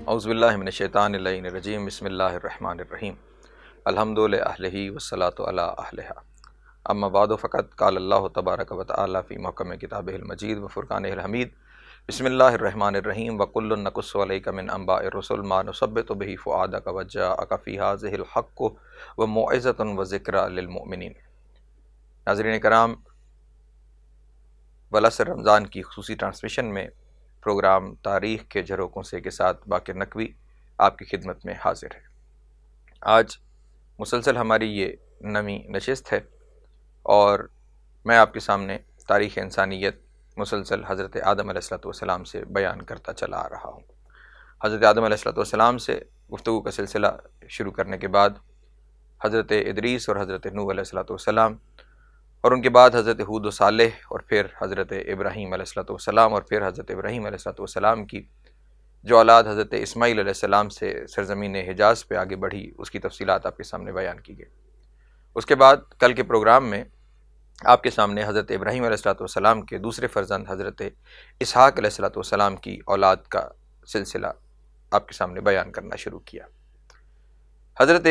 اعوذ باللہ من الشیطان اللعین الرجیم بسم اللہ الرحمن الرحیم الحمد للہ والصلاۃ علی اہلہا اما بعد فقد قال اللہ تبارک و تعالی فی محکم کتابہ المجید وفرقانہ الحمید بسم اللہ الرحمن الرحیم وکل نقص علیک من انباء الرسل ما نثبت بہ فؤادک وجاءک فی ھذہ الحق وموعظۃ وذکری للمؤمنین۔ ناظرین کرام، بالعصر رمضان کی خصوصی ٹرانسمیشن میں پروگرام تاریخ کے جھروکوں سے کے ساتھ باقر نقوی آپ کی خدمت میں حاضر ہے۔ آج مسلسل ہماری یہ نویں نشست ہے اور میں آپ کے سامنے تاریخ انسانیت مسلسل حضرت آدم علیہ السلام سے بیان کرتا چلا آ رہا ہوں۔ حضرت آدم علیہ السلام سے گفتگو کا سلسلہ شروع کرنے کے بعد حضرت ادریس اور حضرت نوح علیہ السلام اور ان کے بعد حضرت ہود و صالح اور پھر حضرت ابراہیم علیہ السلام اور پھر حضرت ابراہیم علیہ السلام کی جو اولاد حضرت اسماعیل علیہ السلام سے سرزمین حجاز پہ آگے بڑھی، اس کی تفصیلات آپ کے سامنے بیان کی گئی۔ اس کے بعد کل کے پروگرام میں آپ کے سامنے حضرت ابراہیم علیہ السلام کے دوسرے فرزند حضرت اسحاق علیہ السلام کی اولاد کا سلسلہ آپ کے سامنے بیان کرنا شروع کیا۔ حضرت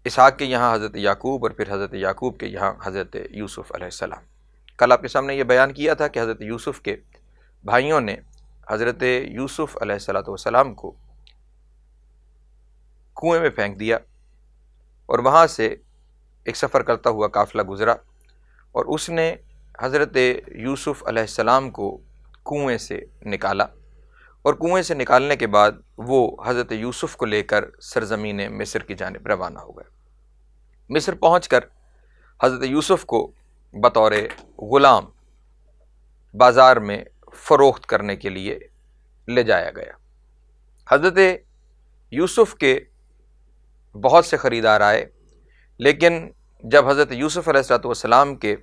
اسحاق کے یہاں حضرت یعقوب اور پھر حضرت یعقوب کے یہاں حضرت یوسف علیہ السلام۔ کل آپ کے سامنے یہ بیان کیا تھا کہ حضرت یوسف کے بھائیوں نے حضرت یوسف علیہ السلام کو کنویں میں پھینک دیا اور وہاں سے ایک سفر کرتا ہوا قافلہ گزرا اور اس نے حضرت یوسف علیہ السلام کو کنویں سے نکالا، اور کنویں سے نکالنے کے بعد وہ حضرت یوسف کو لے کر سرزمین مصر کی جانب روانہ ہو گئے۔ مصر پہنچ کر حضرت یوسف کو بطور غلام بازار میں فروخت کرنے کے لیے لے جایا گیا۔ حضرت یوسف کے بہت سے خریدار آئے، لیکن جب حضرت یوسف علیہ السلام کے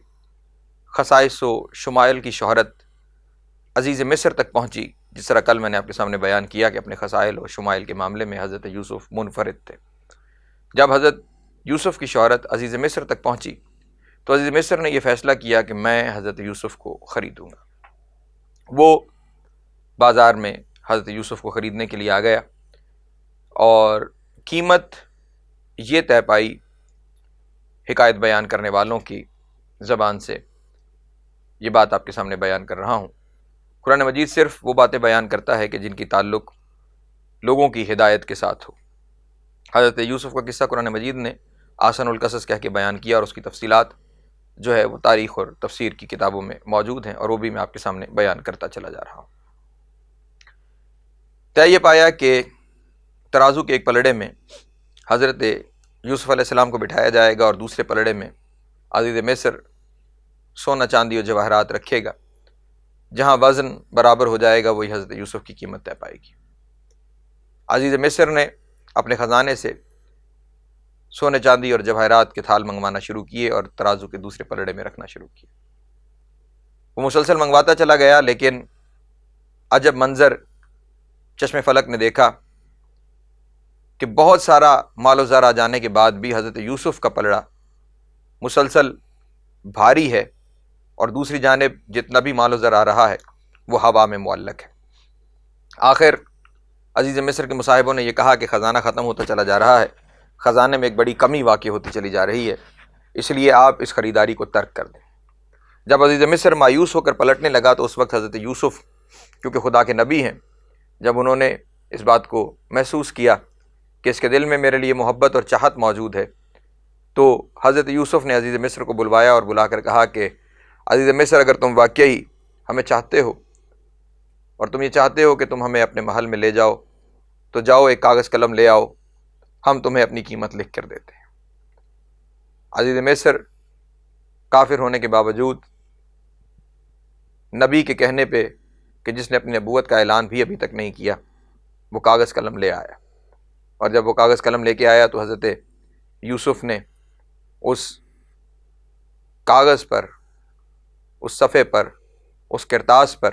خصائص و شمائل کی شہرت عزیز مصر تک پہنچی، جس طرح کل میں نے آپ کے سامنے بیان کیا کہ اپنے خصائل و شمائل کے معاملے میں حضرت یوسف منفرد تھے، جب حضرت یوسف کی شہرت عزیز مصر تک پہنچی تو عزیز مصر نے یہ فیصلہ کیا کہ میں حضرت یوسف کو خریدوں گا۔ وہ بازار میں حضرت یوسف کو خریدنے کے لیے آ گیا اور قیمت یہ طے پائی حکایت بیان کرنے والوں کی زبان سے، یہ بات آپ کے سامنے بیان کر رہا ہوں۔ قرآن مجید صرف وہ باتیں بیان کرتا ہے کہ جن کی تعلق لوگوں کی ہدایت کے ساتھ ہو۔ حضرت یوسف کا قصہ قرآن مجید نے احسن القصص کہہ کے بیان کیا اور اس کی تفصیلات جو ہے وہ تاریخ اور تفسیر کی کتابوں میں موجود ہیں، اور وہ بھی میں آپ کے سامنے بیان کرتا چلا جا رہا ہوں۔ طے یہ پایا کہ ترازو کے ایک پلڑے میں حضرت یوسف علیہ السلام کو بٹھایا جائے گا اور دوسرے پلڑے میں عزیز مصر سونا چاندی اور جواہرات رکھے گا، جہاں وزن برابر ہو جائے گا وہی حضرت یوسف کی قیمت طے پائے گی۔ عزیز مصر نے اپنے خزانے سے سونے چاندی اور جواہرات کے تھال منگوانا شروع کیے اور ترازو کے دوسرے پلڑے میں رکھنا شروع کیے۔ وہ مسلسل منگواتا چلا گیا، لیکن عجب منظر چشم فلک نے دیکھا کہ بہت سارا مال و زر آ جانے کے بعد بھی حضرت یوسف کا پلڑا مسلسل بھاری ہے، اور دوسری جانب جتنا بھی مال و زر آ رہا ہے وہ ہوا میں معلق ہے۔ آخر عزیز مصر کے مصاحبوں نے یہ کہا کہ خزانہ ختم ہوتا چلا جا رہا ہے، خزانے میں ایک بڑی کمی واقع ہوتی چلی جا رہی ہے، اس لیے آپ اس خریداری کو ترک کر دیں۔ جب عزیز مصر مایوس ہو کر پلٹنے لگا تو اس وقت حضرت یوسف کیونکہ خدا کے نبی ہیں، جب انہوں نے اس بات کو محسوس کیا کہ اس کے دل میں میرے لیے محبت اور چاہت موجود ہے، تو حضرت یوسف نے عزیز مصر کو بلوایا اور بلا کر کہا کہ عزیز مصر، اگر تم واقعی ہمیں چاہتے ہو اور تم یہ چاہتے ہو کہ تم ہمیں اپنے محل میں لے جاؤ تو جاؤ، ایک کاغذ قلم لے آؤ، ہم تمہیں اپنی قیمت لکھ کر دیتے ہیں۔ عزیز مصر کافر ہونے کے باوجود نبی کے کہنے پہ کہ جس نے اپنی نبوت کا اعلان بھی ابھی تک نہیں کیا، وہ کاغذ قلم لے آیا، اور جب وہ کاغذ قلم لے کے آیا تو حضرت یوسف نے اس کاغذ پر، اس صفحے پر، اس کرتاس پر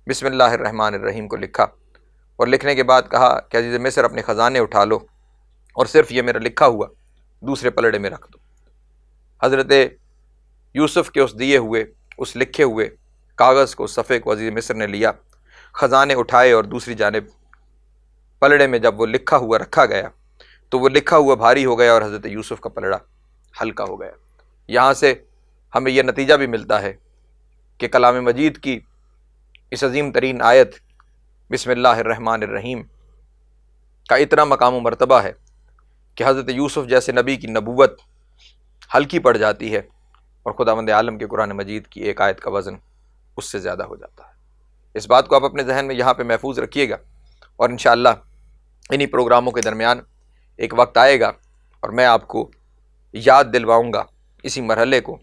بسم اللہ الرحمن الرحیم کو لکھا، اور لکھنے کے بعد کہا کہ عزیز مصر اپنے خزانے اٹھا لو اور صرف یہ میرا لکھا ہوا دوسرے پلڑے میں رکھ دو۔ حضرت یوسف کے اس دیے ہوئے، اس لکھے ہوئے کاغذ کو، صفحے کو عزیز مصر نے لیا، خزانے اٹھائے اور دوسری جانب پلڑے میں جب وہ لکھا ہوا رکھا گیا تو وہ لکھا ہوا بھاری ہو گیا اور حضرت یوسف کا پلڑا ہلکا ہو گیا۔ یہاں سے ہمیں یہ نتیجہ بھی ملتا ہے کہ کلام مجید کی اس عظیم ترین آیت بسم اللہ الرحمن الرحیم کا اتنا مقام و مرتبہ ہے کہ حضرت یوسف جیسے نبی کی نبوت ہلکی پڑ جاتی ہے اور خداوند عالم کے قرآن مجید کی ایک آیت کا وزن اس سے زیادہ ہو جاتا ہے۔ اس بات کو آپ اپنے ذہن میں یہاں پہ محفوظ رکھیے گا، اور انشاءاللہ انہی پروگراموں کے درمیان ایک وقت آئے گا اور میں آپ کو یاد دلواؤں گا اسی مرحلے کو،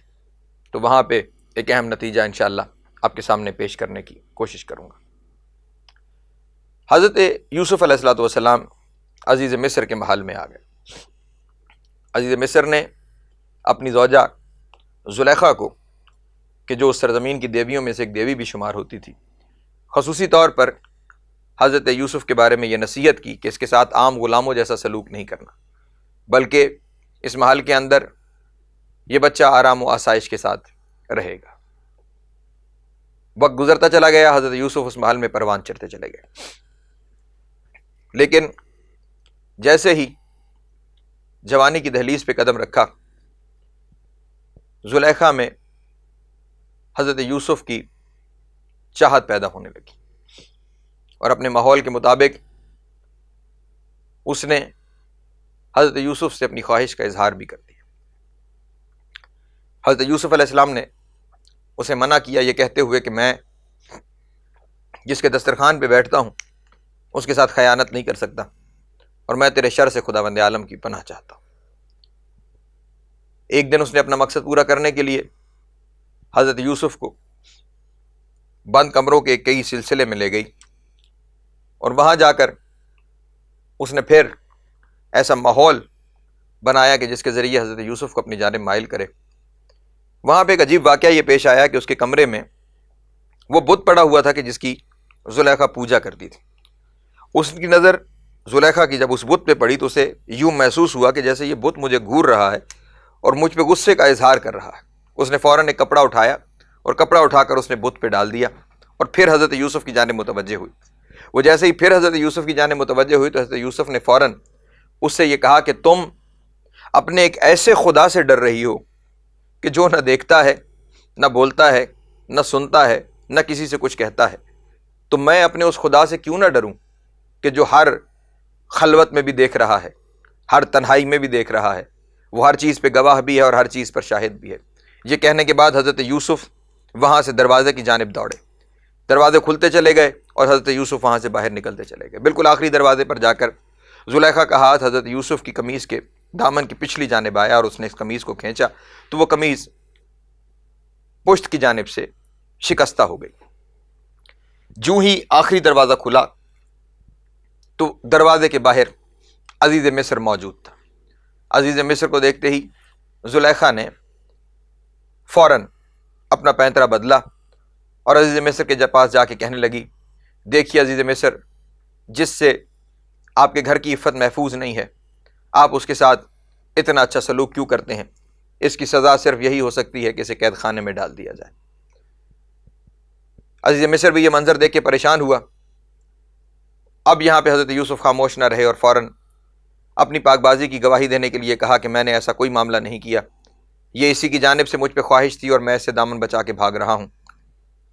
تو وہاں پہ ایک اہم نتیجہ انشاءاللہ آپ کے سامنے پیش کرنے کی کوشش کروں گا۔ حضرت یوسف علیہ السلام عزیز مصر کے محل میں آ گئے۔ عزیز مصر نے اپنی زوجہ زلیخا کو، کہ جو اس سرزمین کی دیویوں میں سے ایک دیوی بھی شمار ہوتی تھی، خصوصی طور پر حضرت یوسف کے بارے میں یہ نصیحت کی کہ اس کے ساتھ عام غلاموں جیسا سلوک نہیں کرنا، بلکہ اس محل کے اندر یہ بچہ آرام و آسائش کے ساتھ رہے گا۔ وقت گزرتا چلا گیا، حضرت یوسف اس محل میں پروان چڑھتے چلے گئے، لیکن جیسے ہی جوانی کی دہلیز پہ قدم رکھا، زلیخا میں حضرت یوسف کی چاہت پیدا ہونے لگی، اور اپنے ماحول کے مطابق اس نے حضرت یوسف سے اپنی خواہش کا اظہار بھی کر دیا۔ حضرت یوسف علیہ السلام نے اسے منع کیا، یہ کہتے ہوئے کہ میں جس کے دسترخوان پہ بیٹھتا ہوں اس کے ساتھ خیانت نہیں کر سکتا، اور میں تیرے شر سے خداوند عالم کی پناہ چاہتا ہوں۔ ایک دن اس نے اپنا مقصد پورا کرنے کے لیے حضرت یوسف کو بند کمروں کے کئی سلسلے میں لے گئی، اور وہاں جا کر اس نے پھر ایسا ماحول بنایا کہ جس کے ذریعے حضرت یوسف کو اپنی جانب مائل کرے۔ وہاں پہ ایک عجیب واقعہ یہ پیش آیا کہ اس کے کمرے میں وہ بت پڑا ہوا تھا کہ جس کی زلیخا پوجا کرتی تھی۔ اس کی نظر زلیخا کی جب اس بت پہ پڑی تو اسے یوں محسوس ہوا کہ جیسے یہ بت مجھے گھور رہا ہے اور مجھ پہ غصے کا اظہار کر رہا ہے۔ اس نے فوراً ایک کپڑا اٹھایا اور کپڑا اٹھا کر اس نے بت پہ ڈال دیا، اور پھر حضرت یوسف کی جانب متوجہ ہوئی۔ وہ جیسے ہی پھر حضرت یوسف کی جانب متوجہ ہوئی تو حضرت یوسف نے فوراً اس سے یہ کہا کہ تم اپنے ایک ایسے خدا سے ڈر رہی ہو کہ جو نہ دیکھتا ہے، نہ بولتا ہے، نہ سنتا ہے، نہ کسی سے کچھ کہتا ہے، تو میں اپنے اس خدا سے کیوں نہ ڈروں کہ جو ہر خلوت میں بھی دیکھ رہا ہے، ہر تنہائی میں بھی دیکھ رہا ہے، وہ ہر چیز پہ گواہ بھی ہے اور ہر چیز پر شاہد بھی ہے۔ یہ کہنے کے بعد حضرت یوسف وہاں سے دروازے کی جانب دوڑے، دروازے کھلتے چلے گئے اور حضرت یوسف وہاں سے باہر نکلتے چلے گئے۔ بالکل آخری دروازے پر جا کر زلیخا کا ہاتھ حضرت یوسف کی قمیص کے دامن کی پچھلی جانب آیا اور اس نے اس قمیص کو کھینچا تو وہ قمیص پشت کی جانب سے شکستہ ہو گئی۔ جو ہی آخری دروازہ کھلا تو دروازے کے باہر عزیز مصر موجود تھا۔ عزیز مصر کو دیکھتے ہی زلیخا نے فوراً اپنا پینترا بدلا اور عزیز مصر کے پاس جا کے کہنے لگی، دیکھیے عزیز مصر، جس سے آپ کے گھر کی عفت محفوظ نہیں ہے، آپ اس کے ساتھ اتنا اچھا سلوک کیوں کرتے ہیں؟ اس کی سزا صرف یہی ہو سکتی ہے کہ اسے قید خانے میں ڈال دیا جائے۔ عزیز مصر بھی یہ منظر دیکھ کے پریشان ہوا۔ اب یہاں پہ حضرت یوسف خاموش نہ رہے اور فوراً اپنی پاک بازی کی گواہی دینے کے لیے کہا کہ میں نے ایسا کوئی معاملہ نہیں کیا، یہ اسی کی جانب سے مجھ پہ خواہش تھی اور میں اس سے دامن بچا کے بھاگ رہا ہوں۔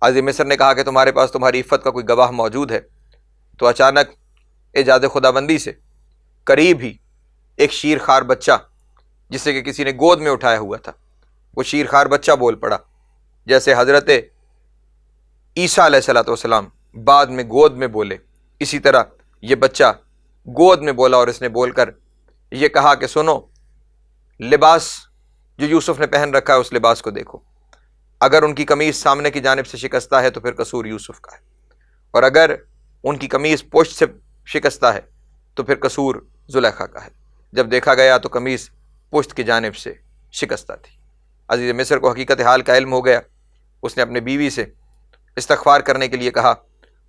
عزیز مصر نے کہا کہ تمہارے پاس تمہاری عفت کا کوئی گواہ موجود ہے؟ تو اچانک ایجاد خداوندی سے قریب ہی ایک شیر خوار بچہ جسے کہ کسی نے گود میں اٹھایا ہوا تھا، وہ شیر خوار بچہ بول پڑا۔ جیسے حضرت عیسیٰ علیہ السلام بعد میں گود میں بولے، اسی طرح یہ بچہ گود میں بولا، اور اس نے بول کر یہ کہا کہ سنو، لباس جو یوسف نے پہن رکھا ہے اس لباس کو دیکھو، اگر ان کی قمیص سامنے کی جانب سے شکستہ ہے تو پھر قصور یوسف کا ہے، اور اگر ان کی قمیص پشت سے شکستہ ہے تو پھر قصور زلیخا کا ہے۔ جب دیکھا گیا تو قمیص پشت کی جانب سے شکستہ تھی۔ عزیز مصر کو حقیقت حال کا علم ہو گیا، اس نے اپنے بیوی سے استغفار کرنے کے لیے کہا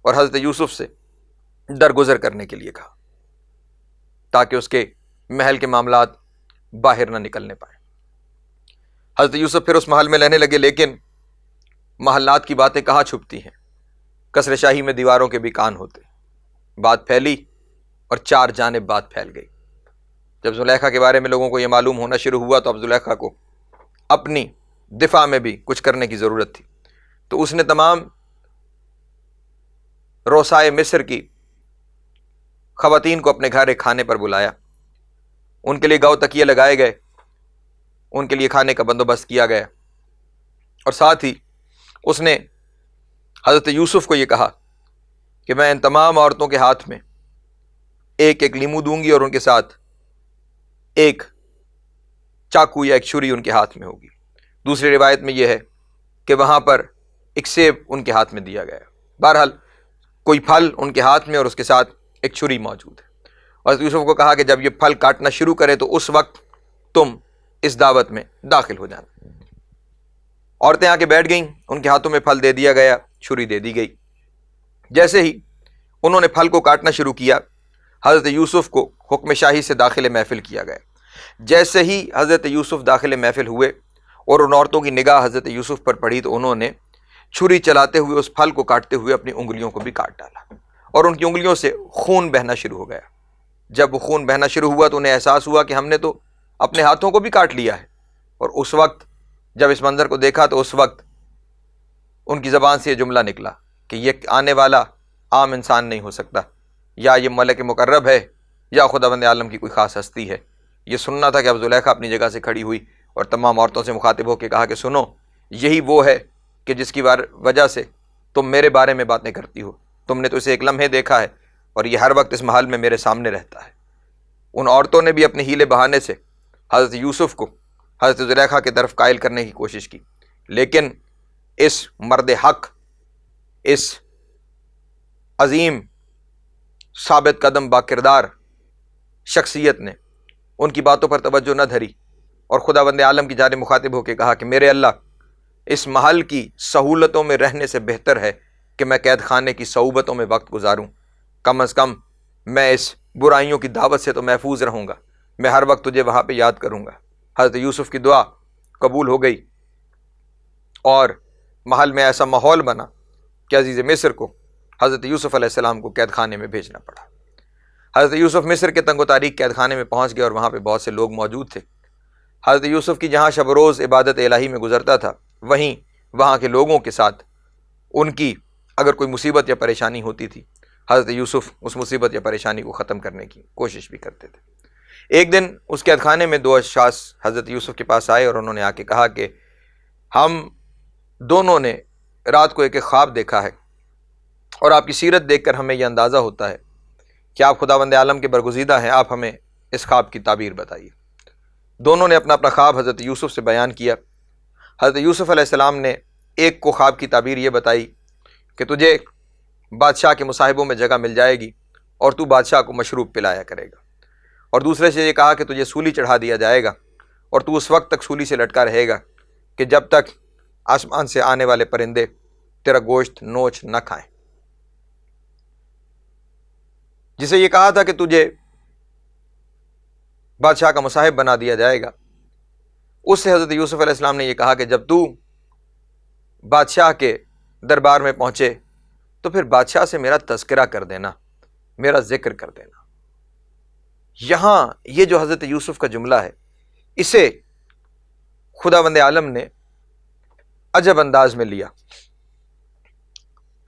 اور حضرت یوسف سے درگزر کرنے کے لیے کہا تاکہ اس کے محل کے معاملات باہر نہ نکلنے پائیں۔ حضرت یوسف پھر اس محل میں رہنے لگے، لیکن محلات کی باتیں کہاں چھپتی ہیں، قصر شاہی میں دیواروں کے بھی کان ہوتے۔ بات پھیلی اور 4 جانب بات پھیل گئی۔ جب زلیخا کے بارے میں لوگوں کو یہ معلوم ہونا شروع ہوا تو اب زلیخا کو اپنی دفاع میں بھی کچھ کرنے کی ضرورت تھی، تو اس نے تمام روسائے مصر کی خواتین کو اپنے گھر ایک کھانے پر بلایا، ان کے لیے گاؤ تکیے لگائے گئے، ان کے لیے کھانے کا بندوبست کیا گیا، اور ساتھ ہی اس نے حضرت یوسف کو یہ کہا کہ میں ان تمام عورتوں کے ہاتھ میں ایک ایک لیمو دوں گی اور ان کے ساتھ ایک چاقو یا ایک چھری ان کے ہاتھ میں ہوگی۔ دوسری روایت میں یہ ہے کہ وہاں پر ایک سیب ان کے ہاتھ میں دیا گیا۔ بہرحال کوئی پھل ان کے ہاتھ میں اور اس کے ساتھ ایک چھری موجود ہے۔ حضرت یوسف کو کہا کہ جب یہ پھل کاٹنا شروع کرے تو اس وقت تم اس دعوت میں داخل ہو جانا۔ عورتیں آ کے بیٹھ گئیں، ان کے ہاتھوں میں پھل دے دیا گیا، چھری دے دی گئی۔ جیسے ہی انہوں نے پھل کو کاٹنا شروع کیا، حضرت یوسف کو حکم شاہی سے داخل محفل کیا گیا۔ جیسے ہی حضرت یوسف داخل محفل ہوئے اور ان عورتوں کی نگاہ حضرت یوسف پر پڑی تو انہوں نے چھری چلاتے ہوئے اس پھل کو کاٹتے ہوئے اپنی انگلیوں کو بھی کاٹ ڈالا اور ان کی انگلیوں سے خون بہنا شروع ہو گیا۔ جب وہ خون بہنا شروع ہوا تو انہیں احساس ہوا کہ ہم نے تو اپنے ہاتھوں کو بھی کاٹ لیا ہے، اور اس وقت جب اس منظر کو دیکھا تو اس وقت ان کی زبان سے یہ جملہ نکلا کہ یہ آنے والا عام انسان نہیں ہو سکتا، یا یہ ملک مقرب ہے یا خداوند عالم کی کوئی خاص ہستی ہے۔ یہ سننا تھا کہ اب زلیخا اپنی جگہ سے کھڑی ہوئی اور تمام عورتوں سے مخاطب ہو کے کہا کہ سنو، یہی وہ ہے کہ جس کی وجہ سے تم میرے بارے میں باتیں کرتی ہو، تم نے تو اسے ایک لمحے دیکھا ہے اور یہ ہر وقت اس محل میں میرے سامنے رہتا ہے۔ ان عورتوں نے بھی اپنے ہیلے بہانے سے حضرت یوسف کو حضرت زلیخا کی طرف قائل کرنے کی کوشش کی، لیکن اس مرد حق، اس عظیم ثابت قدم با کردار شخصیت نے ان کی باتوں پر توجہ نہ دھری اور خداوند عالم کی جانب مخاطب ہو کے کہا کہ میرے اللہ، اس محل کی سہولتوں میں رہنے سے بہتر ہے کہ میں قید خانے کی صعوبتوں میں وقت گزاروں۔ کم از کم میں اس برائیوں کی دعوت سے تو محفوظ رہوں گا، میں ہر وقت تجھے وہاں پہ یاد کروں گا۔ حضرت یوسف کی دعا قبول ہو گئی اور محل میں ایسا ماحول بنا کہ عزیز مصر کو حضرت یوسف علیہ السلام کو قید خانے میں بھیجنا پڑا۔ حضرت یوسف مصر کے تنگ و تاریک قید خانے میں پہنچ گئے اور وہاں پہ بہت سے لوگ موجود تھے۔ حضرت یوسف کی جہاں شب و روز عبادت الہی میں گزرتا تھا، وہیں وہاں کے لوگوں کے ساتھ ان کی اگر کوئی مصیبت یا پریشانی ہوتی تھی، حضرت یوسف اس مصیبت یا پریشانی کو ختم کرنے کی کوشش بھی کرتے تھے۔ ایک دن اس قید خانے میں 2 اشخاص حضرت یوسف کے پاس آئے اور انہوں نے آ کے کہا کہ ہم دونوں نے رات کو ایک خواب دیکھا ہے، اور آپ کی سیرت دیکھ کر ہمیں یہ اندازہ ہوتا ہے کہ آپ خداوند عالم کے برگزیدہ ہیں، آپ ہمیں اس خواب کی تعبیر بتائیے۔ دونوں نے اپنا خواب حضرت یوسف سے بیان کیا۔ حضرت یوسف علیہ السلام نے ایک کو خواب کی تعبیر یہ بتائی کہ تجھے بادشاہ کے مصاحبوں میں جگہ مل جائے گی اور تو بادشاہ کو مشروب پلایا کرے گا، اور دوسرے سے یہ کہا کہ تجھے سولی چڑھا دیا جائے گا اور تو اس وقت تک سولی سے لٹکا رہے گا کہ جب تک آسمان سے آنے والے پرندے تیرا گوشت نوچ نہ کھائیں۔ جسے یہ کہا تھا کہ تجھے بادشاہ کا مصاحب بنا دیا جائے گا، اس سے حضرت یوسف علیہ السلام نے یہ کہا کہ جب تو بادشاہ کے دربار میں پہنچے تو پھر بادشاہ سے میرا تذکرہ کر دینا، میرا ذکر کر دینا۔ یہاں یہ جو حضرت یوسف کا جملہ ہے، اسے خداوند عالم نے عجب انداز میں لیا۔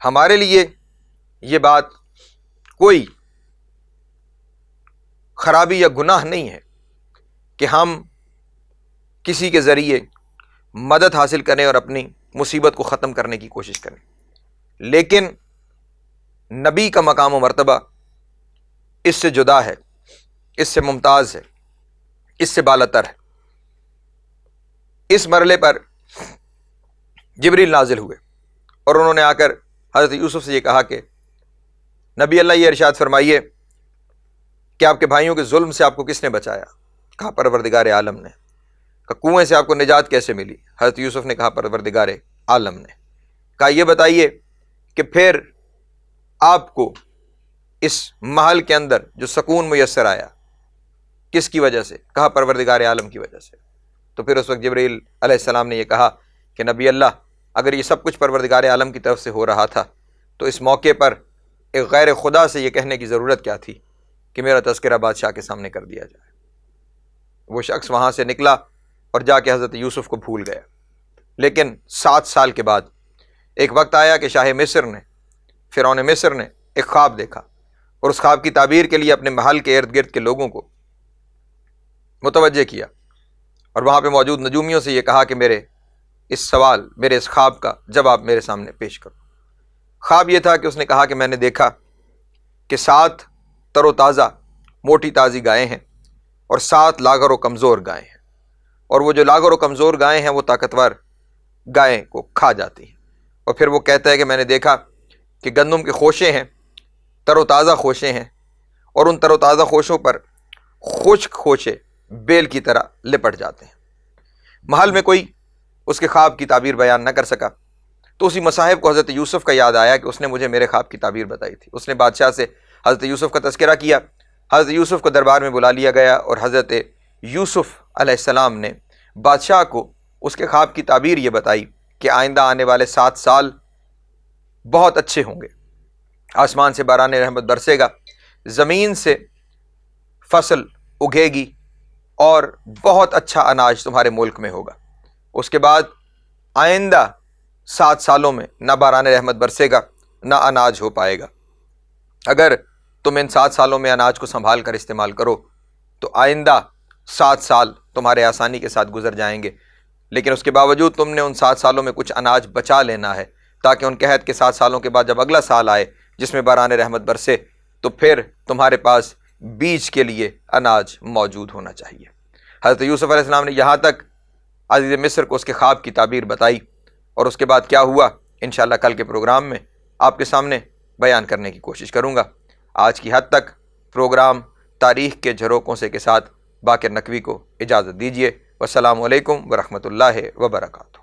ہمارے لیے یہ بات کوئی خرابی یا گناہ نہیں ہے کہ ہم کسی کے ذریعے مدد حاصل کریں اور اپنی مصیبت کو ختم کرنے کی کوشش کریں، لیکن نبی کا مقام و مرتبہ اس سے جدا ہے، اس سے ممتاز ہے، اس سے بالاتر ہے۔ اس مرحلے پر جبریل نازل ہوئے اور انہوں نے آ کر حضرت یوسف سے یہ کہا کہ نبی اللہ یہ ارشاد فرمائیے کہ آپ کے بھائیوں کے ظلم سے آپ کو کس نے بچایا؟ کہا پروردگار عالم نے۔ کہا کنویں سے آپ کو نجات کیسے ملی؟ حضرت یوسف نے کہا پروردگار عالم نے۔ کہا یہ بتائیے کہ پھر آپ کو اس محل کے اندر جو سکون میسر آیا کس کی وجہ سے؟ کہا پروردگار عالم کی وجہ سے۔ تو پھر اس وقت جبرائیل علیہ السلام نے یہ کہا کہ نبی اللہ، اگر یہ سب کچھ پروردگار عالم کی طرف سے ہو رہا تھا تو اس موقع پر ایک غیر خدا سے یہ کہنے کی ضرورت کیا تھی کہ میرا تذکرہ بادشاہ کے سامنے کر دیا جائے۔ وہ شخص وہاں سے نکلا اور جا کے حضرت یوسف کو بھول گیا۔ لیکن 7 سال کے بعد ایک وقت آیا کہ شاہ مصر نے، فرعون مصر نے ایک خواب دیکھا، اور اس خواب کی تعبیر کے لیے اپنے محل کے ارد گرد کے لوگوں کو متوجہ کیا، اور وہاں پہ موجود نجومیوں سے یہ کہا کہ میرے اس خواب کا جواب میرے سامنے پیش کرو۔ خواب یہ تھا کہ اس نے کہا کہ میں نے دیکھا کہ 7 تر و تازہ موٹی تازی گائیں ہیں اور 7 لاغر و کمزور گائیں ہیں، اور وہ جو لاغر و کمزور گائیں ہیں وہ طاقتور گائیں کو کھا جاتی ہیں۔ اور پھر وہ کہتا ہے کہ میں نے دیکھا کہ گندم کے خوشے ہیں، تر و تازہ خوشے ہیں، اور ان تر و تازہ خوشوں پر خشک خوشے بیل کی طرح لپٹ جاتے ہیں۔ محل میں کوئی اس کے خواب کی تعبیر بیان نہ کر سکا، تو اسی مصاحب کو حضرت یوسف کا یاد آیا کہ اس نے مجھے میرے خواب کی تعبیر بتائی تھی۔ اس نے بادشاہ سے حضرت یوسف کا تذکرہ کیا، حضرت یوسف کو دربار میں بلا لیا گیا، اور حضرت یوسف علیہ السلام نے بادشاہ کو اس کے خواب کی تعبیر یہ بتائی کہ آئندہ آنے والے 7 سال بہت اچھے ہوں گے، آسمان سے باران رحمت برسے گا، زمین سے فصل اگے گی، اور بہت اچھا اناج تمہارے ملک میں ہوگا۔ اس کے بعد آئندہ 7 سالوں میں نہ باران رحمت برسے گا، نہ اناج ہو پائے گا۔ اگر تم ان 7 سالوں میں اناج کو سنبھال کر استعمال کرو تو آئندہ 7 سال تمہارے آسانی کے ساتھ گزر جائیں گے، لیکن اس کے باوجود تم نے ان 7 سالوں میں کچھ اناج بچا لینا ہے، تاکہ ان قحط کے 7 سالوں کے بعد جب اگلا سال آئے جس میں باران رحمت برسے تو پھر تمہارے پاس بیج کے لیے اناج موجود ہونا چاہیے۔ حضرت یوسف علیہ السلام نے یہاں تک عزیز مصر کو اس کے خواب کی تعبیر بتائی، اور اس کے بعد کیا ہوا انشاءاللہ کل کے پروگرام میں آپ کے سامنے بیان کرنے کی کوشش کروں گا۔ آج کی حد تک پروگرام تاریخ کے جھروکوں سے کے ساتھ باقر نقوی کو اجازت دیجیے۔ والسلام علیکم ورحمۃ اللہ وبرکاتہ۔